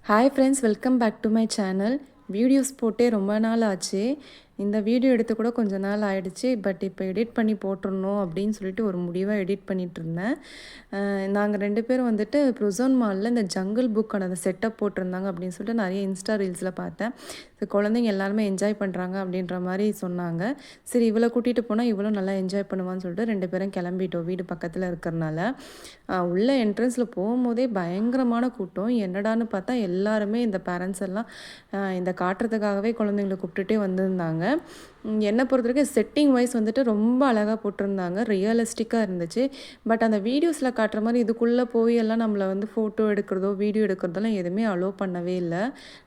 Hi friends, welcome back to my channel. Videos போட்டே ரொம்ப நாள் ஆச்சு. இந்த வீடியோ எடுத்து கூட கொஞ்ச நாள் ஆயிடுச்சு. பட் இப்போ எடிட் பண்ணி போட்டுறணும் அப்படின்னு சொல்லிட்டு ஒரு முடிவாக எடிட் பண்ணிகிட்ருந்தேன். நாங்கள் 2 பேரும் வந்துட்டு ப்ரொசோன் மாலில் இந்த ஜங்கிள் புக்கான அந்த செட்டப் போட்டிருந்தாங்க அப்படின்னு சொல்லிட்டு நிறைய இன்ஸ்டா ரீல்ஸில் பார்த்தேன். குழந்தைங்க எல்லாருமே என்ஜாய் பண்ணுறாங்க அப்படின்ற மாதிரி சொன்னாங்க. சரி, இவ்வளோ கூட்டிகிட்டு போனால் இவ்வளோ நல்லா என்ஜாய் பண்ணுவான்னு சொல்லிட்டு 2 பேரும் கிளம்பிட்டோம். வீடு பக்கத்தில் இருக்கிறனால உள்ள என்ட்ரன்ஸில் போகும்போதே பயங்கரமான கூட்டம். என்னடான்னு பார்த்தா எல்லாருமே இந்த பேரண்ட்ஸ் எல்லாம் இந்த காட்டுறதுக்காகவே குழந்தைங்களை கூப்பிட்டுட்டே வந்திருந்தாங்க. என்னை பொறுத்த வரைக்கும் செட்டிங் வைஸ் வந்துட்டு ரொம்ப அழகாக போட்டிருந்தாங்க, ரியலிஸ்டிக்காக இருந்துச்சு. பட் அந்த வீடியோஸில் காட்டுற மாதிரி இதுக்குள்ளே போய் எல்லாம் நம்மளை வந்து ஃபோட்டோ எடுக்கிறதோ வீடியோ எடுக்கிறதெல்லாம் எதுவுமே அலோவ் பண்ணவே இல்லை.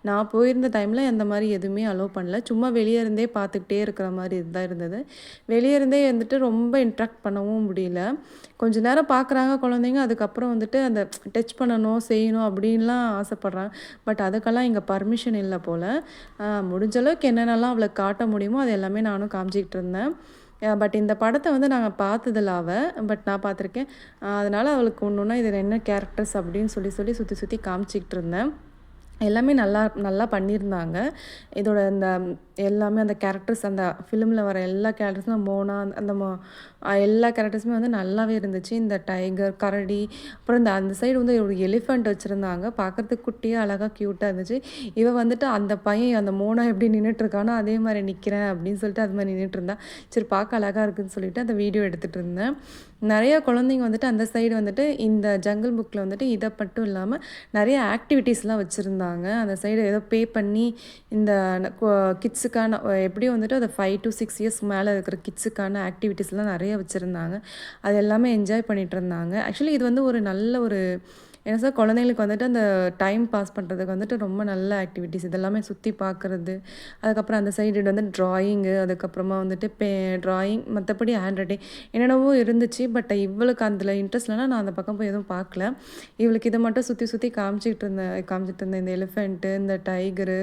நான் போயிருந்த டைமில் அந்த மாதிரி எதுவுமே அலோவ் பண்ணல. சும்மா வெளியே இருந்தே பார்த்துக்கிட்டே இருக்கிற மாதிரி இதுதான் இருந்தது. வெளியே இருந்தே வந்துட்டு ரொம்ப இன்ட்ராக்ட் பண்ணவும் முடியல. கொஞ்ச நேரம் பார்க்குறாங்க குழந்தைங்க, அதுக்கப்புறம் வந்துட்டு அந்த டச் பண்ணணும் செய்யணும் அப்படின்லாம் ஆசைப்பட்றாங்க. பட் அதுக்கெல்லாம் இங்கே பர்மிஷன் இல்லை போல். முடிஞ்ச அளவுக்கு என்னென்னலாம் அவளை காட்ட முடியுமோ அது எல்லாமே நானும் காமிச்சிக்கிட்டு இருந்தேன். பட் இந்த படத்தை வந்து நாங்கள் பார்த்ததில்ல பட் நான் பார்த்துருக்கேன். அதனால் அவளுக்கு ஒன்று ஒன்றா இதில் என்ன கேரக்டர்ஸ் அப்படின்னு சொல்லி சுற்றி சுற்றி காமிச்சிக்கிட்டு இருந்தேன். எல்லாமே நல்லா நல்லா பண்ணியிருந்தாங்க. இதோட இந்த எல்லாமே அந்த கேரக்டர்ஸ், அந்த ஃபிலிமில் வர எல்லா கேரக்டர்ஸும் மோனா அந்த எல்லா கேரக்டர்ஸுமே வந்து நல்லாவே இருந்துச்சு. இந்த டைகர், கரடி, அப்புறம் இந்த அந்த சைடு வந்து ஒரு எலிஃபண்ட் வச்சுருந்தாங்க. பார்க்குறதுக்கு குட்டியாக அழகாக க்யூட்டாக இருந்துச்சு. வந்துட்டு அந்த பையன் அந்த மோனா எப்படி நின்றுட்டுருக்கானோ அதே மாதிரி நிற்கிறேன் அப்படின்னு சொல்லிட்டு அது மாதிரி நின்றுட்டுருந்தா. சரி, பார்க்க அழகாக இருக்குதுன்னு சொல்லிட்டு அந்த வீடியோ எடுத்துகிட்டு இருந்தேன். நிறையா குழந்தைங்க வந்துட்டு அந்த சைடு வந்துட்டு இந்த ஜங்கிள் புக்கில் வந்துட்டு இதை மட்டும் இல்லாமல் நிறைய ஆக்டிவிட்டீஸ்லாம் வச்சுருந்தாங்க. அந்த சைடு ஏதோ பே பண்ணி இந்த கிட்ஸுக்கான எப்படியும் வந்துட்டு அதை 5 to 6 இயர்ஸ் மேலே இருக்கிற கிட்ஸுக்கான ஆக்டிவிட்டீஸ்லாம் நிறைய வச்சுருந்தாங்க. அது எல்லாமே என்ஜாய் பண்ணிகிட்டு இருந்தாங்க. ஆக்சுவலி இது வந்து ஒரு நல்ல ஒரு என்ன சார், குழந்தைங்களுக்கு வந்துட்டு அந்த டைம் பாஸ் பண்ணுறதுக்கு வந்துட்டு ரொம்ப நல்ல ஆக்டிவிட்டீஸ் இதெல்லாமே சுற்றி பார்க்குறது. அதுக்கப்புறம் அந்த சைடு வந்து ட்ராயிங்கு, அதுக்கப்புறமா வந்துட்டு ட்ராயிங், மற்றபடி ஹேண்ட் ரைட்டிங் என்னென்னவோ இருந்துச்சு. பட் இவளுக்கு அதில் இன்ட்ரெஸ்ட் இல்லைனா நான் அந்த பக்கம் போய் எதுவும் பார்க்கல. இவளுக்கு இதை மட்டும் சுற்றி சுற்றி காமிச்சிட்டு இருந்தேன். இந்த எலிஃபெண்ட்டு, இந்த டைகரு,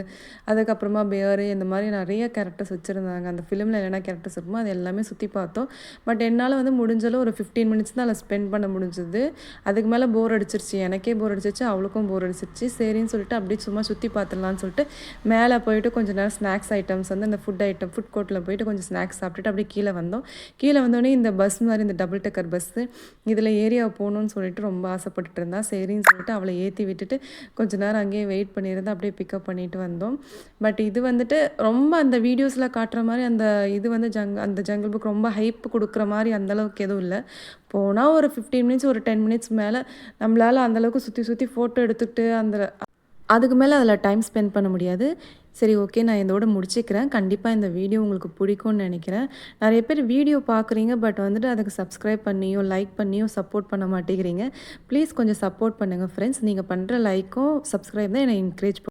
அதுக்கப்புறமா பேரு, இந்த மாதிரி நிறைய கேரக்டர்ஸ் வச்சுருந்தாங்க. அந்த ஃபிலிமில் என்னென்ன கேரக்டர்ஸ் இருக்குமோ அது எல்லாமே சுற்றி பார்த்தோம். பட் என்னால் வந்து முடிஞ்சளவு ஒரு 15 மினிட்ஸ் தான் அதில் ஸ்பெண்ட் பண்ண முடிஞ்சது. அதுக்கு மேலே போர் அடிச்சிருச்சு. எனக்கே போர் அடிச்சிருச்சு, அவளுக்கும் போர் அடிச்சிருச்சு. சரின்னு சொல்லிட்டு அப்படியே சும்மா சுற்றி பார்த்துடலான்னு சொல்லிட்டு மேலே போயிட்டு கொஞ்சம் நேரம் ஸ்நாக்ஸ் ஐட்டம்ஸ் வந்து இந்த ஃபுட் கோர்ட்டில் போயிட்டு கொஞ்சம் ஸ்நாக்ஸ் சாப்பிட்டுட்டு அப்படியே கீழே வந்தோம். கீழே வந்தோடனே இந்த பஸ் மாதிரி, இந்த டபுள் டக்கர் பஸ்ஸு, இதில் ஏரியா போகணுன்னு சொல்லிட்டு ரொம்ப ஆசைப்பட்டுட்டு இருந்தா. சரின்னு சொல்லிட்டு அவளை ஏற்றி விட்டுட்டு கொஞ்சம் நேரம் அங்கேயே வெயிட் பண்ணியிருந்து அப்படியே பிக்கப் பண்ணிட்டு வந்தோம். பட் இது வந்துட்டு ரொம்ப அந்த வீடியோஸில் காட்டுற மாதிரி அந்த இது வந்து அந்த ஜங்கிள் புக் ரொம்ப ஹைப் கொடுக்குற மாதிரி அந்தளவுக்கு எதுவும் இல்லை. போனால் ஒரு 15 மினிட்ஸ், ஒரு 10 மினிட்ஸ் மேலே நம்மளால் அந்தளவுக்கு சுற்றி ஃபோட்டோ எடுத்துக்கிட்டு அதுக்கு மேலே அதில் டைம் ஸ்பெண்ட் பண்ண முடியாது. சரி, ஓகே, நான் இதோட முடிச்சுக்கிறேன். கண்டிப்பாக இந்த வீடியோ உங்களுக்கு பிடிக்கும்னு நினைக்கிறேன். நிறைய பேர் வீடியோ பார்க்குறீங்க, பட் வந்துட்டு அதுக்கு சப்ஸ்கிரைப் பண்ணியும் லைக் பண்ணியும் சப்போர்ட் பண்ண மாட்டேங்கிறீங்க. ப்ளீஸ் கொஞ்சம் சப்போர்ட் பண்ணுங்கள் ஃப்ரெண்ட்ஸ். நீங்கள் பண்ணுற லைக்கும் சப்ஸ்கிரைப் தான் என்னை என்கரேஜ்